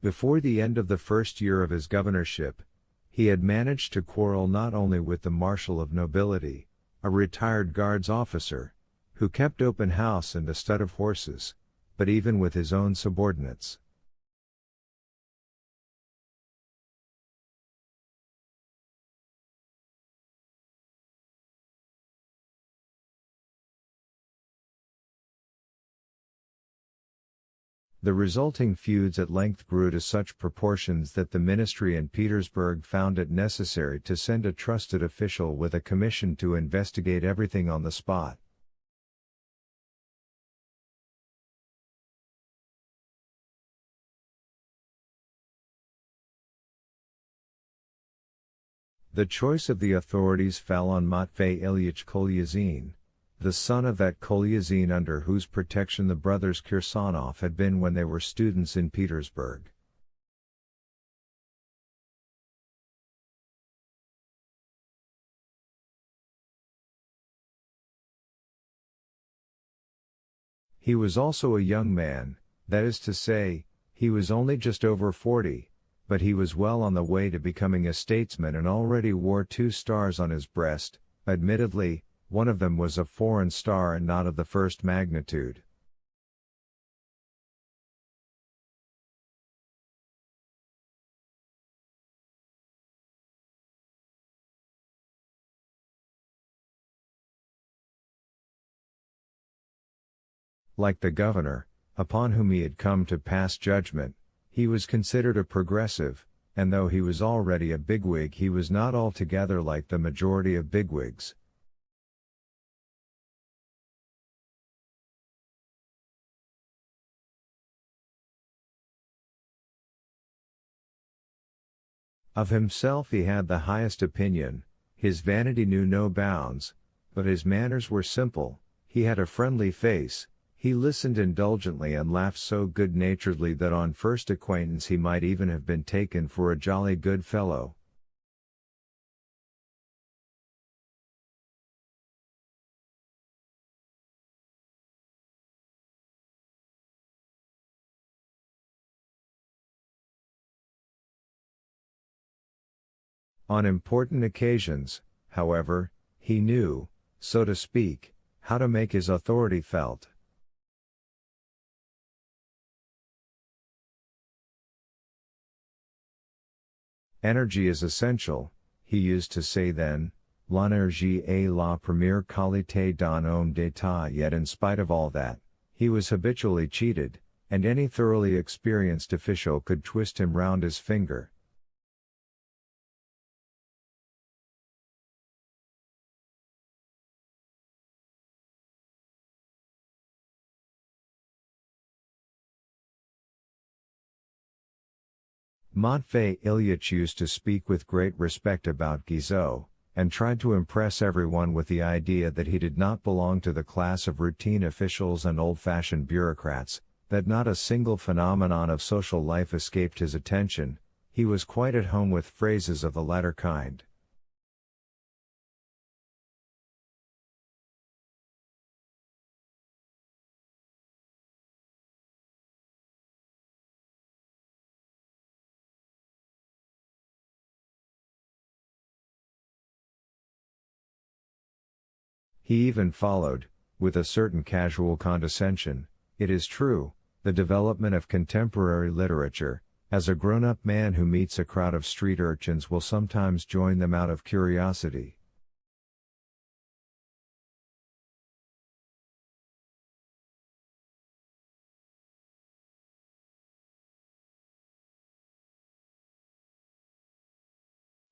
Before the end of the first year of his governorship, he had managed to quarrel not only with the Marshal of Nobility, a retired Guards officer, who kept open house and a stud of horses, but even with his own subordinates. The resulting feuds at length grew to such proportions that the ministry in Petersburg found it necessary to send a trusted official with a commission to investigate everything on the spot. The choice of the authorities fell on Matvei Ilyich Kolyazin, the son of that Kolyazin under whose protection the brothers Kirsanov had been when they were students in Petersburg. He was also a young man, that is to say, he was only just over 40, but he was well on the way to becoming a statesman and already wore 2 stars on his breast. Admittedly, one of them was a foreign star and not of the first magnitude. Like the governor, upon whom he had come to pass judgment, he was considered a progressive, and though he was already a bigwig, he was not altogether like the majority of bigwigs. Of himself he had the highest opinion, his vanity knew no bounds, but his manners were simple, he had a friendly face, he listened indulgently and laughed so good-naturedly that on first acquaintance he might even have been taken for a jolly good fellow. On important occasions, however, he knew, so to speak, how to make his authority felt. Energy is essential, he used to say then, l'énergie est la première qualité d'un homme d'état. Yet in spite of all that, he was habitually cheated, and any thoroughly experienced official could twist him round his finger. Matvei Ilyich used to speak with great respect about Guizot, and tried to impress everyone with the idea that he did not belong to the class of routine officials and old-fashioned bureaucrats, that not a single phenomenon of social life escaped his attention. He was quite at home with phrases of the latter kind. He even followed, with a certain casual condescension, it is true, the development of contemporary literature, as a grown-up man who meets a crowd of street urchins will sometimes join them out of curiosity.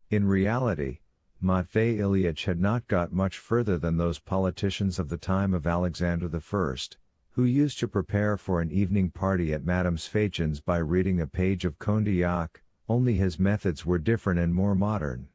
In reality, Matvei Ilyich had not got much further than those politicians of the time of Alexander I, who used to prepare for an evening party at Madame Sfacin's by reading a page of Condillac, only his methods were different and more modern.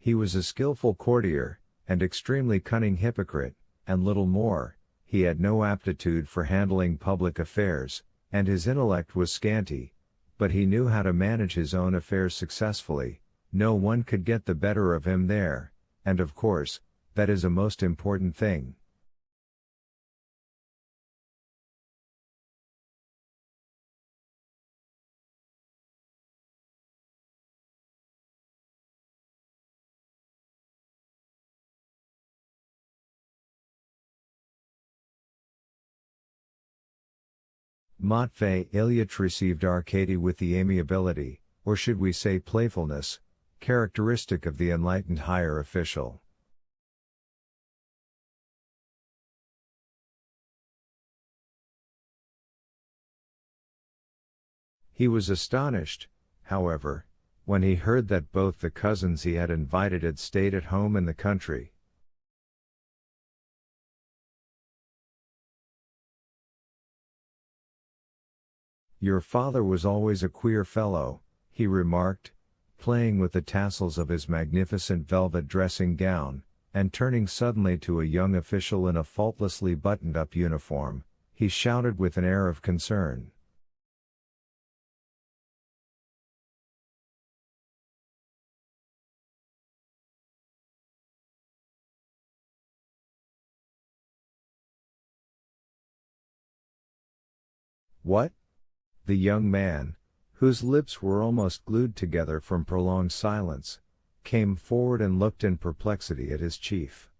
He was a skillful courtier, and extremely cunning hypocrite, and little more. He had no aptitude for handling public affairs, and his intellect was scanty, but he knew how to manage his own affairs successfully. No one could get the better of him there, and of course, that is a most important thing. Matvei Ilyich received Arkady with the amiability, or should we say playfulness, characteristic of the enlightened higher official. He was astonished, however, when he heard that both the cousins he had invited had stayed at home in the country. "Your father was always a queer fellow," he remarked, playing with the tassels of his magnificent velvet dressing gown, and turning suddenly to a young official in a faultlessly buttoned-up uniform, he shouted with an air of concern. "What?" The young man, whose lips were almost glued together from prolonged silence, came forward and looked in perplexity at his chief.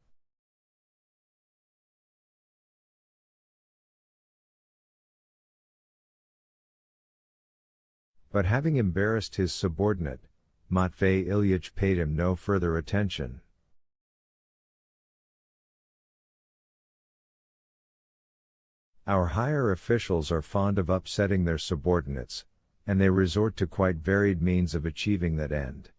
But having embarrassed his subordinate, Matvei Ilyich paid him no further attention. Our higher officials are fond of upsetting their subordinates, and they resort to quite varied means of achieving that end.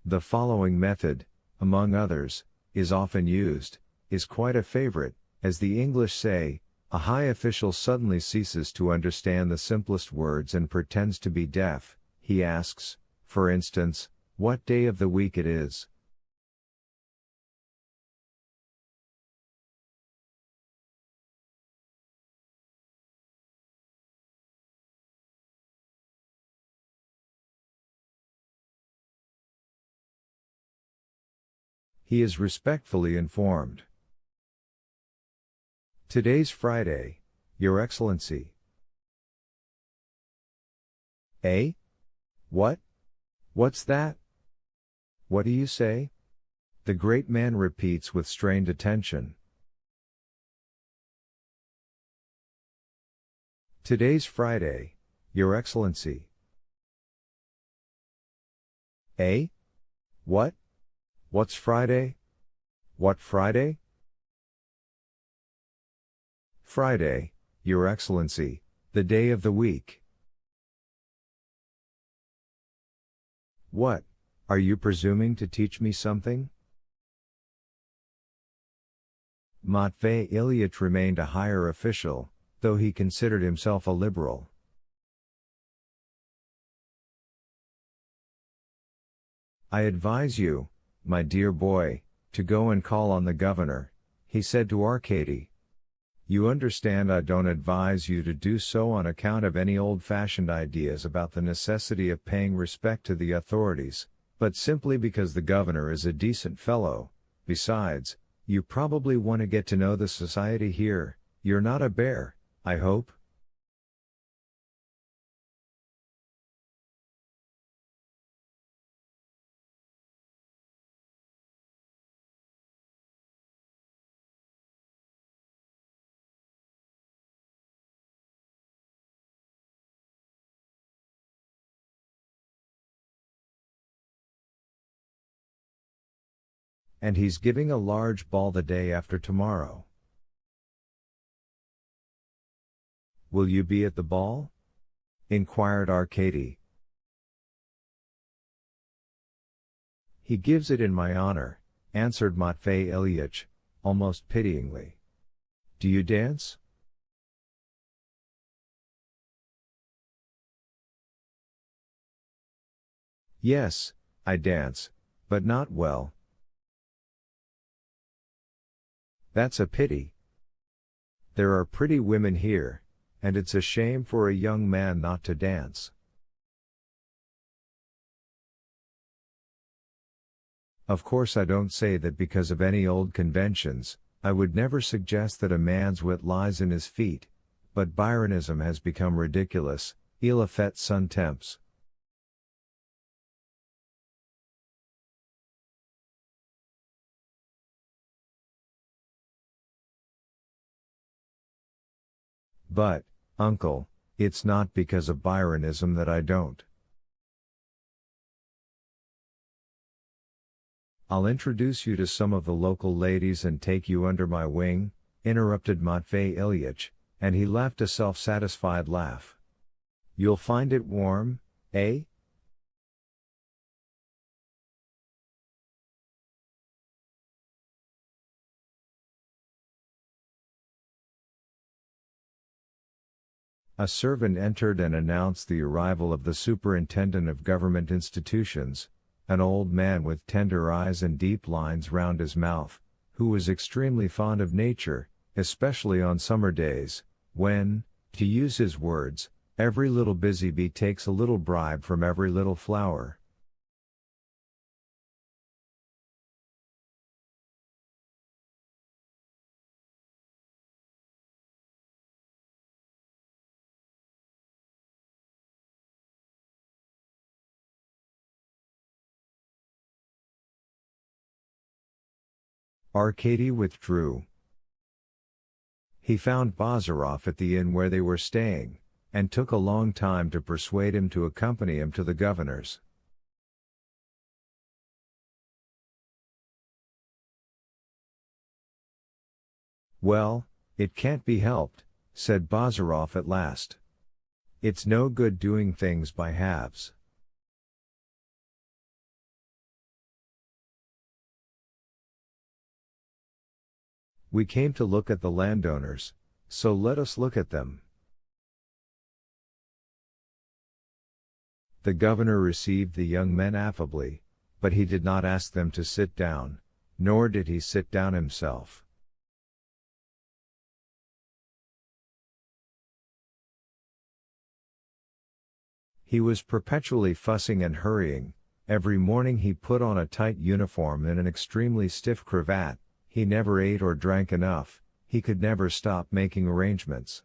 The following method, among others, is often used, is quite a favorite. As the English say, a high official suddenly ceases to understand the simplest words and pretends to be deaf. He asks, for instance, what day of the week it is. He is respectfully informed. Today's Friday, Your Excellency. Eh? What? What's that? What do you say? The great man repeats with strained attention. Today's Friday, Your Excellency. Eh? What? What's Friday? What Friday? Friday, Your Excellency, the day of the week. What, are you presuming to teach me something? Matvei Ilyich remained a higher official, though he considered himself a liberal. I advise you, my dear boy, to go and call on the governor, he said to Arkady. You understand, I don't advise you to do so on account of any old-fashioned ideas about the necessity of paying respect to the authorities, but simply because the governor is a decent fellow. Besides, you probably want to get to know the society here. You're not a bear, I hope? And he's giving a large ball the day after tomorrow. Will you be at the ball? Inquired Arkady. He gives it in my honor, answered Matvei Ilyich, almost pityingly. Do you dance? Yes, I dance, but not well. That's a pity. There are pretty women here, and it's a shame for a young man not to dance. Of course, I don't say that because of any old conventions. I would never suggest that a man's wit lies in his feet, but Byronism has become ridiculous, il a fait son temps. But, uncle, it's not because of Byronism that I don't. I'll introduce you to some of the local ladies and take you under my wing, interrupted Matvey Ilyich, and he laughed a self-satisfied laugh. You'll find it warm, eh? A servant entered and announced the arrival of the superintendent of government institutions, an old man with tender eyes and deep lines round his mouth, who was extremely fond of nature, especially on summer days, when, to use his words, every little busy bee takes a little bribe from every little flower. Arkady withdrew. He found Bazarov at the inn where they were staying, and took a long time to persuade him to accompany him to the governor's. Well, it can't be helped, said Bazarov at last. It's no good doing things by halves. We came to look at the landowners, so let us look at them. The governor received the young men affably, but he did not ask them to sit down, nor did he sit down himself. He was perpetually fussing and hurrying. Every morning he put on a tight uniform and an extremely stiff cravat. He never ate or drank enough, he could never stop making arrangements.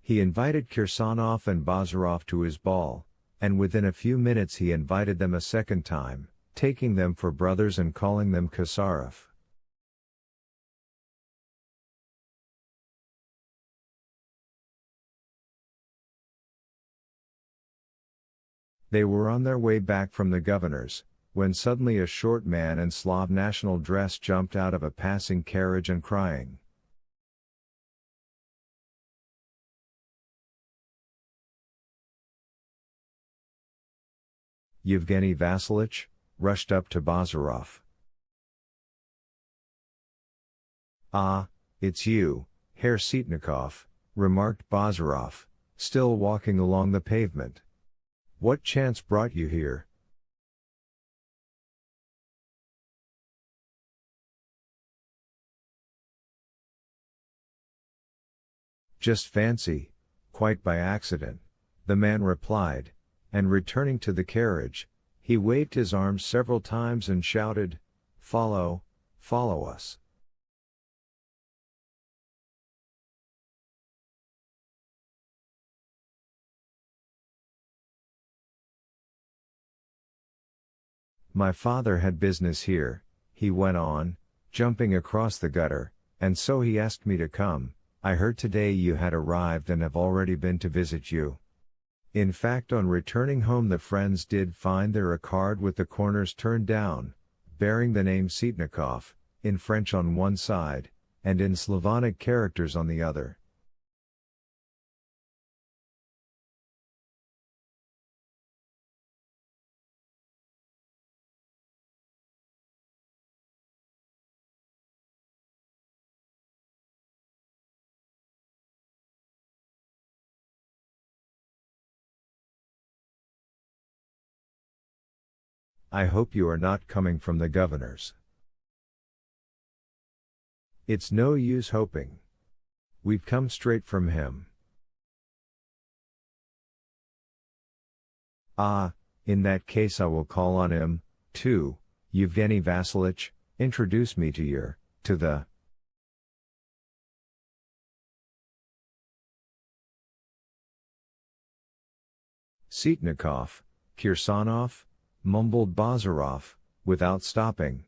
He invited Kirsanov and Bazarov to his ball, and within a few minutes he invited them a second time, taking them for brothers and calling them Kasarov. They were on their way back from the governor's, when suddenly a short man in Slav national dress jumped out of a passing carriage and crying. Yevgeny Vasilich rushed up to Bazarov. Ah, it's you, Herr Sitnikov, remarked Bazarov, still walking along the pavement. What chance brought you here? Just fancy, quite by accident, the man replied, and returning to the carriage, he waved his arms several times and shouted, "Follow, follow us." My father had business here, he went on, jumping across the gutter, and so he asked me to come. I heard today you had arrived and have already been to visit you. In fact, on returning home the friends did find there a card with the corners turned down, bearing the name Sitnikov, in French on one side, and in Slavonic characters on the other. I hope you are not coming from the governor's. It's no use hoping. We've come straight from him. Ah, in that case I will call on him, too. Yevgeny Vasilich, introduce me to the. Sitnikov, Kirsanov, mumbled Bazarov, without stopping,